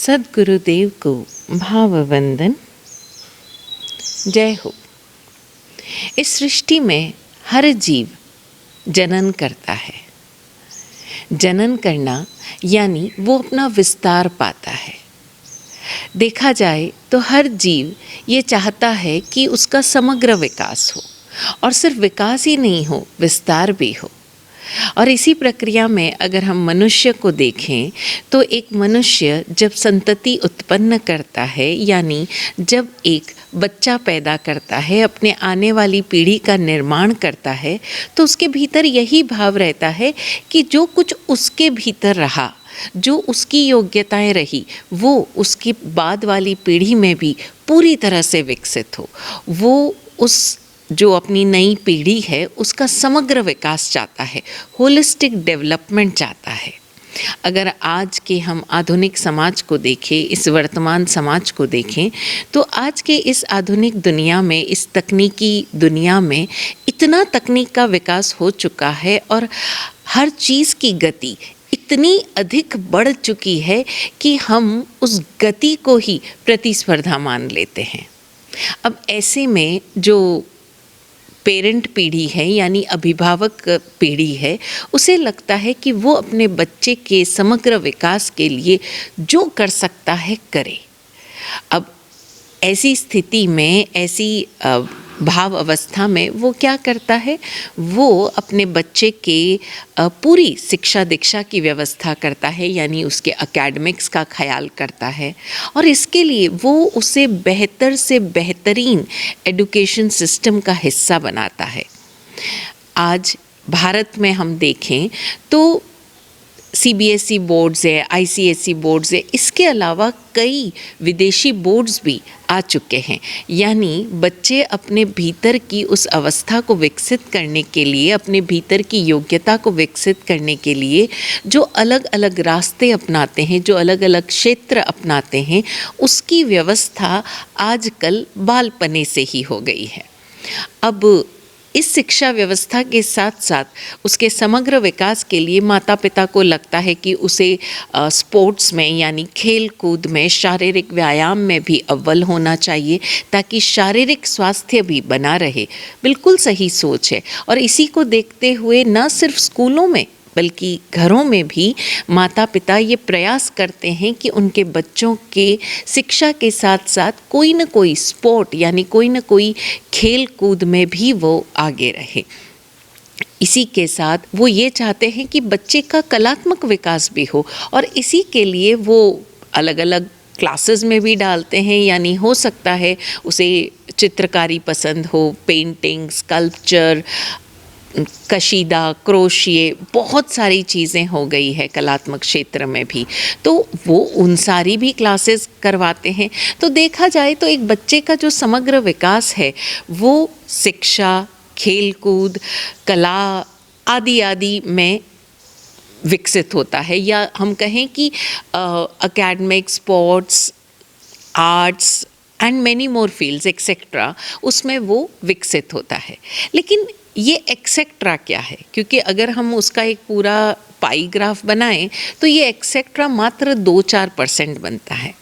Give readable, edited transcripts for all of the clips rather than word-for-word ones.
सद्गुरुदेव को भाववंदन। जय हो। इस सृष्टि में हर जीव जनन करता है। जनन करना यानी वो अपना विस्तार पाता है। देखा जाए तो हर जीव ये चाहता है कि उसका समग्र विकास हो, और सिर्फ विकास ही नहीं हो, विस्तार भी हो। और इसी प्रक्रिया में अगर हम मनुष्य को देखें तो एक मनुष्य जब संतति उत्पन्न करता है, यानी जब एक बच्चा पैदा करता है, अपने आने वाली पीढ़ी का निर्माण करता है, तो उसके भीतर यही भाव रहता है कि जो कुछ उसके भीतर रहा, जो उसकी योग्यताएं रही, वो उसकी बाद वाली पीढ़ी में भी पूरी तरह से विकसित हो। वो उस जो अपनी नई पीढ़ी है उसका समग्र विकास चाहता है, होलिस्टिक डेवलपमेंट चाहता है। अगर आज के हम आधुनिक समाज को देखें, इस वर्तमान समाज को देखें, तो आज के इस आधुनिक दुनिया में, इस तकनीकी दुनिया में इतना तकनीक का विकास हो चुका है और हर चीज़ की गति इतनी अधिक बढ़ चुकी है कि हम उस गति को ही प्रतिस्पर्धा मान लेते हैं। अब ऐसे में जो पेरेंट पीढ़ी है, यानी अभिभावक पीढ़ी है, उसे लगता है कि वो अपने बच्चे के समग्र विकास के लिए जो कर सकता है करे। अब ऐसी स्थिति में, ऐसी भाव अवस्था में वो क्या करता है, वो अपने बच्चे के पूरी शिक्षा दीक्षा की व्यवस्था करता है, यानी उसके एकेडमिक्स का ख्याल करता है, और इसके लिए वो उसे बेहतर से बेहतरीन एजुकेशन सिस्टम का हिस्सा बनाता है। आज भारत में हम देखें तो CBSE बोर्ड्स है, ICSE बोर्ड्स है, इसके अलावा कई विदेशी बोर्ड्स भी आ चुके हैं। यानी बच्चे अपने भीतर की उस अवस्था को विकसित करने के लिए, अपने भीतर की योग्यता को विकसित करने के लिए जो अलग अलग रास्ते अपनाते हैं, जो अलग अलग क्षेत्र अपनाते हैं, उसकी व्यवस्था आजकल बालपने से ही हो गई है। अब इस शिक्षा व्यवस्था के साथ साथ उसके समग्र विकास के लिए माता पिता को लगता है कि उसे स्पोर्ट्स में, यानी खेल कूद में, शारीरिक व्यायाम में भी अव्वल होना चाहिए, ताकि शारीरिक स्वास्थ्य भी बना रहे। बिल्कुल सही सोच है। और इसी को देखते हुए न सिर्फ स्कूलों में बल्कि घरों में भी माता पिता ये प्रयास करते हैं कि उनके बच्चों के शिक्षा के साथ साथ कोई न कोई स्पोर्ट, यानी कोई न कोई खेल कूद में भी वो आगे रहे। इसी के साथ वो ये चाहते हैं कि बच्चे का कलात्मक विकास भी हो, और इसी के लिए वो अलग अलग क्लासेस में भी डालते हैं। यानी हो सकता है उसे चित्रकारी पसंद हो, पेंटिंग, स्कल्पचर, कशीदा, क्रोशिए, बहुत सारी चीज़ें हो गई है कलात्मक क्षेत्र में भी, तो वो उन सारी भी क्लासेस करवाते हैं। तो देखा जाए तो एक बच्चे का जो समग्र विकास है वो शिक्षा, खेलकूद, कला आदि आदि में विकसित होता है, या हम कहें कि academic, sports, arts and many more fields etcetera, उसमें वो विकसित होता है। लेकिन ये एक्सेट्रा क्या है? क्योंकि अगर हम उसका एक पूरा पाई ग्राफ बनाएं तो ये एक्सेट्रा मात्र 2-4% बनता है।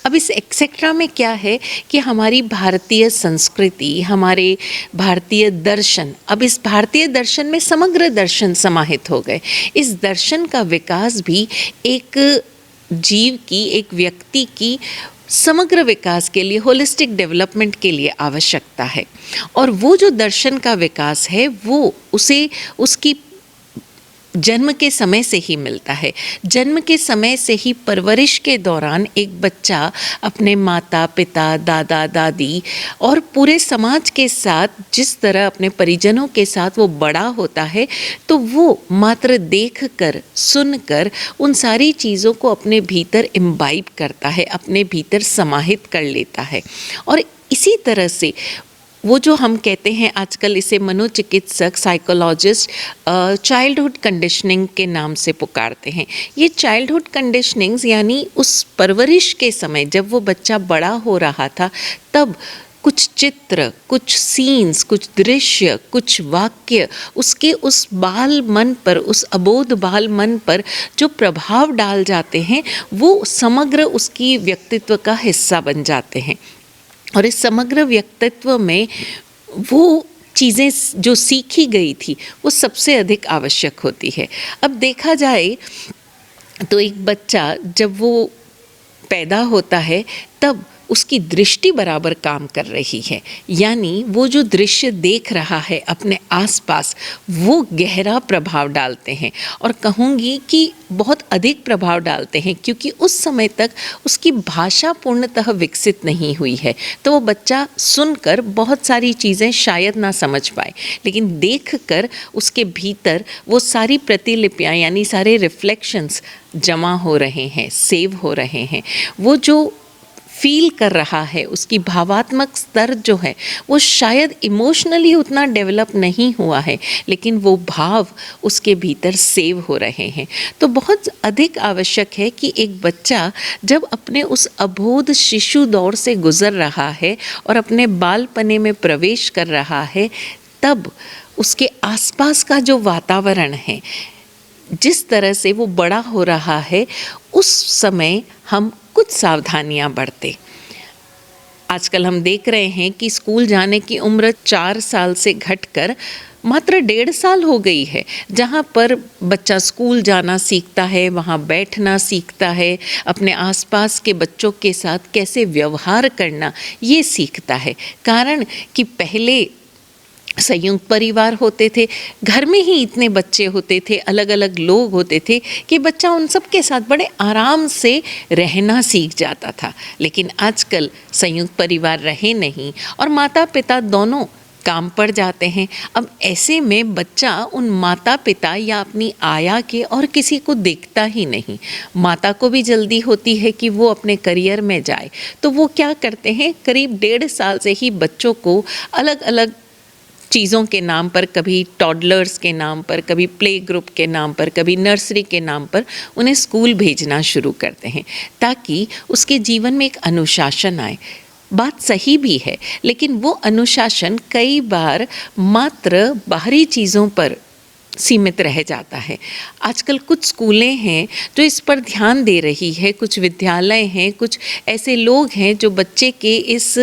अब इस एक्सेट्रा में क्या है कि हमारी भारतीय संस्कृति, हमारे भारतीय दर्शन, अब इस भारतीय दर्शन में समग्र दर्शन समाहित हो गए। इस दर्शन का विकास भी एक जीव की, एक व्यक्ति की समग्र विकास के लिए, होलिस्टिक डेवलपमेंट के लिए आवश्यकता है। और वो जो दर्शन का विकास है वो उसे उसकी जन्म के समय से ही मिलता है। जन्म के समय से ही परवरिश के दौरान एक बच्चा अपने माता पिता, दादा दादी और पूरे समाज के साथ जिस तरह अपने परिजनों के साथ वो बड़ा होता है, तो वो मात्र देख कर, सुन कर उन सारी चीज़ों को अपने भीतर इम्बाइब करता है, अपने भीतर समाहित कर लेता है। और इसी तरह से वो जो हम कहते हैं आजकल इसे मनोचिकित्सक, साइकोलॉजिस्ट चाइल्डहुड कंडीशनिंग के नाम से पुकारते हैं। ये चाइल्डहुड कंडीशनिंग्स यानी उस परवरिश के समय जब वो बच्चा बड़ा हो रहा था, तब कुछ चित्र, कुछ सीन्स, कुछ दृश्य, कुछ वाक्य उसके उस बाल मन पर, उस अबोध बाल मन पर जो प्रभाव डाल जाते हैं, वो समग्र उसकी व्यक्तित्व का हिस्सा बन जाते हैं। और इस समग्र व्यक्तित्व में वो चीज़ें जो सीखी गई थी वो सबसे अधिक आवश्यक होती है। अब देखा जाए तो एक बच्चा जब वो पैदा होता है तब उसकी दृष्टि बराबर काम कर रही है, यानी वो जो दृश्य देख रहा है अपने आसपास वो गहरा प्रभाव डालते हैं, और कहूँगी कि बहुत अधिक प्रभाव डालते हैं, क्योंकि उस समय तक उसकी भाषा पूर्णतः विकसित नहीं हुई है। तो वो बच्चा सुनकर बहुत सारी चीज़ें शायद ना समझ पाए, लेकिन देखकर उसके भीतर वो सारी प्रतिलिपियाँ यानी सारे रिफ्लेक्शंस जमा हो रहे हैं, सेव हो रहे हैं। वो जो फील कर रहा है, उसकी भावात्मक स्तर जो है वो शायद इमोशनली उतना डेवलप नहीं हुआ है, लेकिन वो भाव उसके भीतर सेव हो रहे हैं। तो बहुत अधिक आवश्यक है कि एक बच्चा जब अपने उस अबोध शिशु दौर से गुजर रहा है और अपने बालपने में प्रवेश कर रहा है, तब उसके आसपास का जो वातावरण है, जिस तरह से वो बड़ा हो रहा है, उस समय हम कुछ सावधानियां बरतें। आजकल हम देख रहे हैं कि स्कूल जाने की उम्र 4 साल से घटकर मात्र 1.5 साल हो गई है, जहाँ पर बच्चा स्कूल जाना सीखता है, वहाँ बैठना सीखता है, अपने आसपास के बच्चों के साथ कैसे व्यवहार करना ये सीखता है। कारण कि पहले संयुक्त परिवार होते थे, घर में ही इतने बच्चे होते थे, अलग अलग लोग होते थे कि बच्चा उन सब के साथ बड़े आराम से रहना सीख जाता था। लेकिन आजकल संयुक्त परिवार रहे नहीं और माता पिता दोनों काम पर जाते हैं। अब ऐसे में बच्चा उन माता पिता या अपनी आया के और किसी को देखता ही नहीं। माता को भी जल्दी होती है कि वो अपने करियर में जाए, तो वो क्या करते हैं, करीब 1.5 साल से ही बच्चों को अलग अलग चीज़ों के नाम पर, कभी टॉडलर्स के नाम पर, कभी प्ले ग्रुप के नाम पर, कभी नर्सरी के नाम पर उन्हें स्कूल भेजना शुरू करते हैं, ताकि उसके जीवन में एक अनुशासन आए। बात सही भी है, लेकिन वो अनुशासन कई बार मात्र बाहरी चीज़ों पर सीमित रह जाता है। आजकल कुछ स्कूलें हैं जो इस पर ध्यान दे रही है, कुछ विद्यालय हैं, कुछ ऐसे लोग हैं जो बच्चे के इस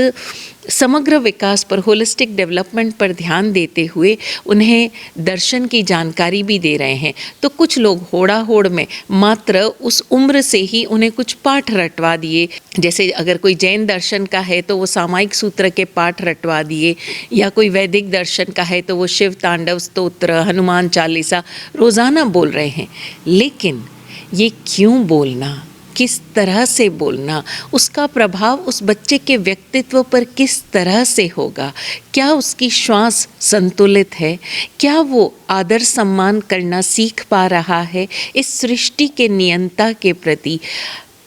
समग्र विकास पर, होलिस्टिक डेवलपमेंट पर ध्यान देते हुए उन्हें दर्शन की जानकारी भी दे रहे हैं। तो कुछ लोग होड़ा होड़ में मात्र उस उम्र से ही उन्हें कुछ पाठ रटवा दिए, जैसे अगर कोई जैन दर्शन का है तो वो सामायिक सूत्र के पाठ रटवा दिए, या कोई वैदिक दर्शन का है तो वो शिव तांडव स्तोत्र, हनुमान चालीसा रोज़ाना बोल रहे हैं। लेकिन ये क्यों बोलना, किस तरह से बोलना, उसका प्रभाव उस बच्चे के व्यक्तित्व पर किस तरह से होगा, क्या उसकी श्वास संतुलित है, क्या वो आदर सम्मान करना सीख पा रहा है, इस सृष्टि के नियंता के प्रति,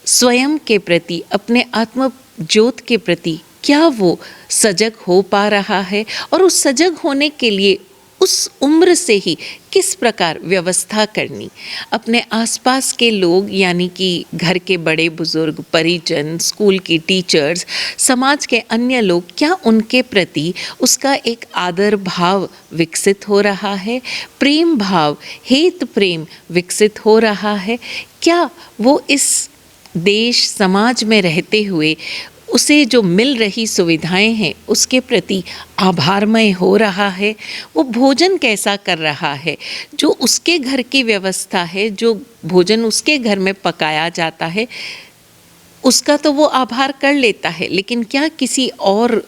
स्वयं के प्रति, अपने आत्म ज्योत के प्रति क्या वो सजग हो पा रहा है, और उस सजग होने के लिए उस उम्र से ही किस प्रकार व्यवस्था करनी। अपने आसपास के लोग यानी कि घर के बड़े बुजुर्ग, परिजन, स्कूल की टीचर्स, समाज के अन्य लोग, क्या उनके प्रति उसका एक आदर भाव विकसित हो रहा है, प्रेम भाव, हेत प्रेम विकसित हो रहा है, क्या वो इस देश समाज में रहते हुए उसे जो मिल रही सुविधाएं हैं उसके प्रति आभारमय हो रहा है, वो भोजन कैसा कर रहा है, जो उसके घर की व्यवस्था है, जो भोजन उसके घर में पकाया जाता है उसका तो वो आभार कर लेता है, लेकिन क्या किसी और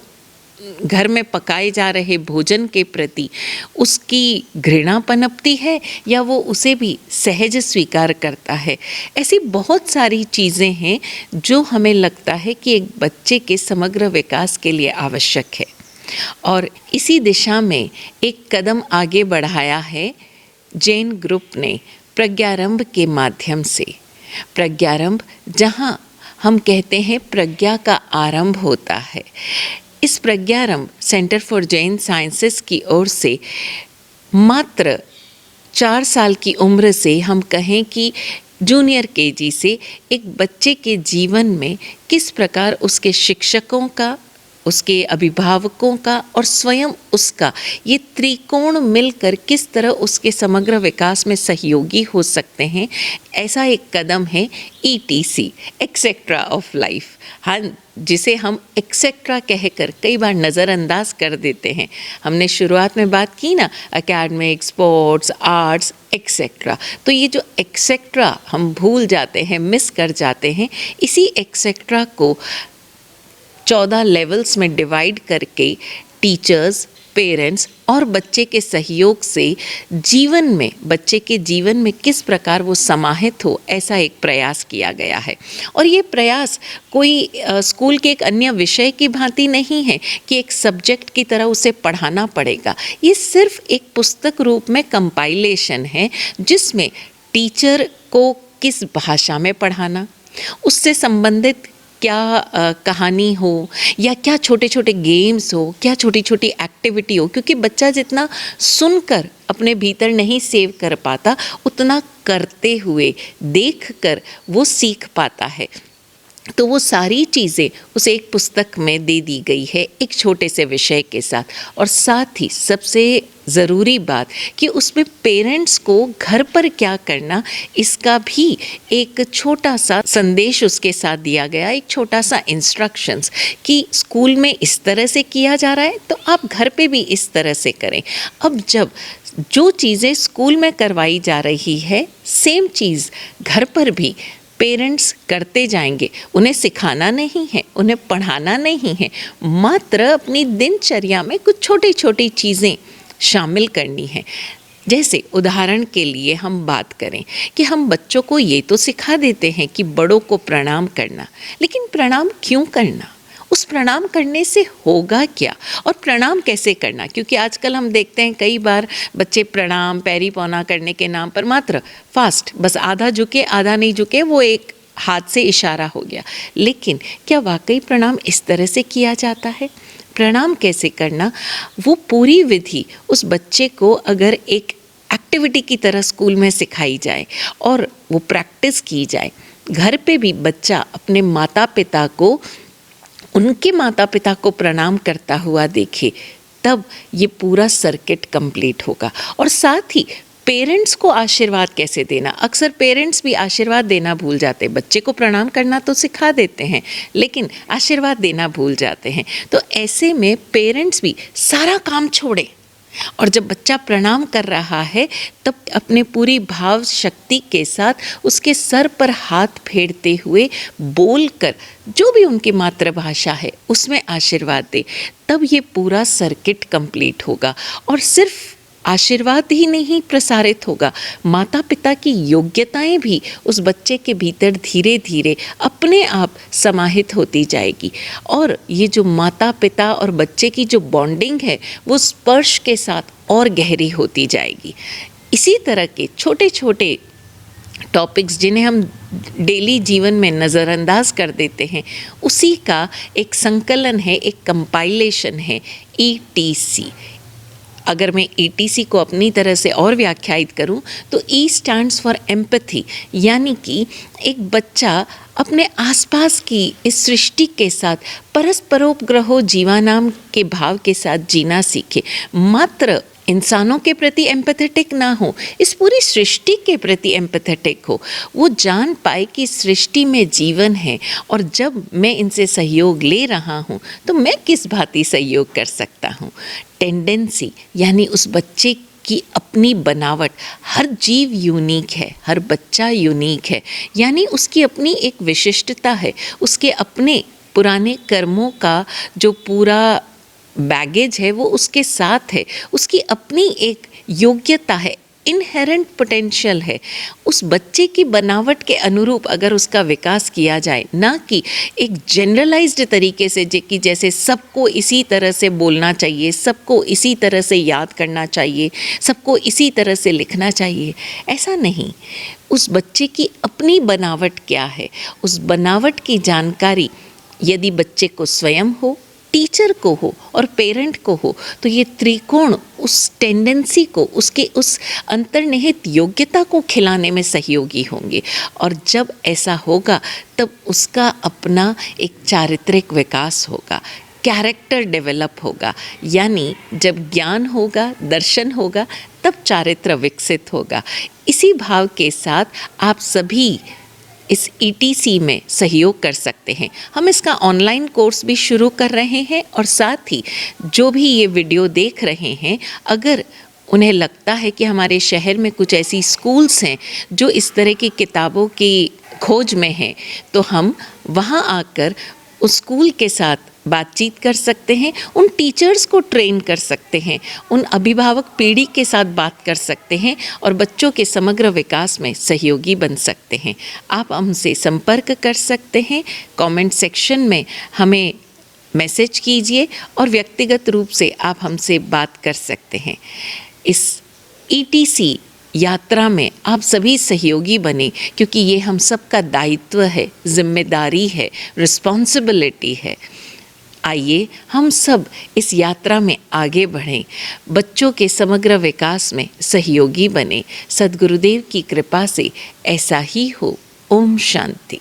घर में पकाए जा रहे भोजन के प्रति उसकी घृणा पनपती है, या वो उसे भी सहज स्वीकार करता है। ऐसी बहुत सारी चीज़ें हैं जो हमें लगता है कि एक बच्चे के समग्र विकास के लिए आवश्यक है, और इसी दिशा में एक कदम आगे बढ़ाया है जैन ग्रुप ने प्रज्ञारंभ के माध्यम से। प्रज्ञारंभ, जहाँ हम कहते हैं प्रज्ञा का आरंभ होता है। इस प्रज्ञारंभ सेंटर फॉर जैन साइंसेस की ओर से मात्र 4 साल की उम्र से, हम कहें कि जूनियर केजी से, एक बच्चे के जीवन में किस प्रकार उसके शिक्षकों का, उसके अभिभावकों का और स्वयं उसका, ये त्रिकोण मिलकर किस तरह उसके समग्र विकास में सहयोगी हो सकते हैं, ऐसा एक कदम है ETC, एक्सेट्रा ऑफ लाइफ। हाँ, जिसे हम एक्सेट्रा कहकर कई बार नज़रअंदाज कर देते हैं। हमने शुरुआत में बात की ना, एकेडमिक, स्पोर्ट्स, आर्ट्स, एक्सेट्रा। तो ये जो एक्सेट्रा हम भूल जाते हैं, मिस कर जाते हैं, इसी एक्सेट्रा को 14 लेवल्स में डिवाइड करके टीचर्स, पेरेंट्स और बच्चे के सहयोग से जीवन में, बच्चे के जीवन में किस प्रकार वो समाहित हो, ऐसा एक प्रयास किया गया है। और ये प्रयास कोई स्कूल के एक अन्य विषय की भांति नहीं है कि एक सब्जेक्ट की तरह उसे पढ़ाना पड़ेगा। ये सिर्फ एक पुस्तक रूप में कंपाइलेशन है, जिसमें टीचर को किस भाषा में पढ़ाना, उससे संबंधित क्या कहानी हो, या क्या छोटे छोटे गेम्स हो, क्या छोटी छोटी एक्टिविटी हो, क्योंकि बच्चा जितना सुनकर अपने भीतर नहीं सेव कर पाता, उतना करते हुए, देखकर वो सीख पाता है। तो वो सारी चीज़ें उस एक पुस्तक में दे दी गई है, एक छोटे से विषय के साथ। और साथ ही सबसे ज़रूरी बात कि उसमें पेरेंट्स को घर पर क्या करना, इसका भी एक छोटा सा संदेश उसके साथ दिया गया, एक छोटा सा इंस्ट्रक्शंस कि स्कूल में इस तरह से किया जा रहा है, तो आप घर पे भी इस तरह से करें। अब जब जो चीज़ें स्कूल में करवाई जा रही है, सेम चीज़ घर पर भी पेरेंट्स करते जाएंगे। उन्हें सिखाना नहीं है, उन्हें पढ़ाना नहीं है, मात्र अपनी दिनचर्या में कुछ छोटी छोटी चीज़ें शामिल करनी है। जैसे उदाहरण के लिए हम बात करें कि हम बच्चों को ये तो सिखा देते हैं कि बड़ों को प्रणाम करना, लेकिन प्रणाम क्यों करना, उस प्रणाम करने से होगा क्या, और प्रणाम कैसे करना। क्योंकि आजकल हम देखते हैं कई बार बच्चे प्रणाम, पैरी पौना करने के नाम पर मात्र फास्ट, बस आधा झुके आधा नहीं झुके, वो एक हाथ से इशारा हो गया। लेकिन क्या वाकई प्रणाम इस तरह से किया जाता है? प्रणाम कैसे करना, वो पूरी विधि उस बच्चे को अगर एक एक्टिविटी की तरह स्कूल में सिखाई जाए और वो प्रैक्टिस की जाए, घर पे भी बच्चा अपने माता पिता को, उनके माता पिता को प्रणाम करता हुआ देखे, तब ये पूरा सर्किट कंप्लीट होगा। और साथ ही पेरेंट्स को आशीर्वाद कैसे देना, अक्सर पेरेंट्स भी आशीर्वाद देना भूल जाते हैं। बच्चे को प्रणाम करना तो सिखा देते हैं, लेकिन आशीर्वाद देना भूल जाते हैं। तो ऐसे में पेरेंट्स भी सारा काम छोड़े, और जब बच्चा प्रणाम कर रहा है तब अपने पूरी भाव शक्ति के साथ उसके सर पर हाथ फेरते हुए बोलकर जो भी उनकी मातृभाषा है उसमें आशीर्वाद दे, तब ये पूरा सर्किट कंप्लीट होगा। और सिर्फ आशीर्वाद ही नहीं प्रसारित होगा, माता पिता की योग्यताएं भी उस बच्चे के भीतर धीरे धीरे अपने आप समाहित होती जाएगी। और ये जो माता पिता और बच्चे की जो बॉन्डिंग है, वो स्पर्श के साथ और गहरी होती जाएगी। इसी तरह के छोटे छोटे टॉपिक्स जिन्हें हम डेली जीवन में नज़रअंदाज कर देते हैं, उसी का एक संकलन है, एक कंपाइलेशन है ETC। अगर मैं ETC को अपनी तरह से और व्याख्यायित करूं तो E स्टैंड्स फॉर एम्पैथी, यानी कि एक बच्चा अपने आसपास की इस सृष्टि के साथ परस्परोपग्रहो जीवानाम के भाव के साथ जीना सीखे। मात्र इंसानों के प्रति एम्पैथेटिक ना हो, इस पूरी सृष्टि के प्रति एम्पैथेटिक हो। वो जान पाए कि सृष्टि में जीवन है, और जब मैं इनसे सहयोग ले रहा हूँ तो मैं किस भांति सहयोग कर सकता हूँ। टेंडेंसी यानी उस बच्चे की अपनी बनावट, हर जीव यूनिक है, हर बच्चा यूनिक है, यानी उसकी अपनी एक विशिष्टता है, उसके अपने पुराने कर्मों का जो पूरा बैगेज है वो उसके साथ है, उसकी अपनी एक योग्यता है, इनहेरेंट पोटेंशियल है। उस बच्चे की बनावट के अनुरूप अगर उसका विकास किया जाए, ना कि एक जनरलाइज्ड तरीके से कि जैसे सबको इसी तरह से बोलना चाहिए, सबको इसी तरह से याद करना चाहिए, सबको इसी तरह से लिखना चाहिए, ऐसा नहीं। उस बच्चे की अपनी बनावट क्या है, उस बनावट की जानकारी यदि बच्चे को स्वयं हो, टीचर को हो और पेरेंट को हो, तो ये त्रिकोण उस टेंडेंसी को, उसके उस अंतर्निहित योग्यता को खिलाने में सहयोगी होंगे। और जब ऐसा होगा तब उसका अपना एक चारित्रिक विकास होगा। कैरेक्टर डेवलप होगा। यानी जब ज्ञान होगा, दर्शन होगा, तब चारित्र विकसित होगा। इसी भाव के साथ आप सभी इस ETC में सहयोग कर सकते हैं। हम इसका ऑनलाइन कोर्स भी शुरू कर रहे हैं और साथ ही जो भी ये वीडियो देख रहे हैं, अगर उन्हें लगता है कि हमारे शहर में कुछ ऐसी स्कूल्स हैं जो इस तरह की किताबों की खोज में हैं, तो हम वहाँ आकर उस स्कूल के साथ बातचीत कर सकते हैं, उन टीचर्स को ट्रेन कर सकते हैं, उन अभिभावक पीढ़ी के साथ बात कर सकते हैं और बच्चों के समग्र विकास में सहयोगी बन सकते हैं। आप हमसे संपर्क कर सकते हैं, कमेंट सेक्शन में हमें मैसेज कीजिए और व्यक्तिगत रूप से आप हमसे बात कर सकते हैं। इस ETC यात्रा में आप सभी सहयोगी बने, क्योंकि ये हम सबका दायित्व है, जिम्मेदारी है, रिस्पॉन्सिबिलिटी है। आइए हम सब इस यात्रा में आगे बढ़ें, बच्चों के समग्र विकास में सहयोगी बने। सद्गुरुदेव की कृपा से ऐसा ही हो। ओम शांति।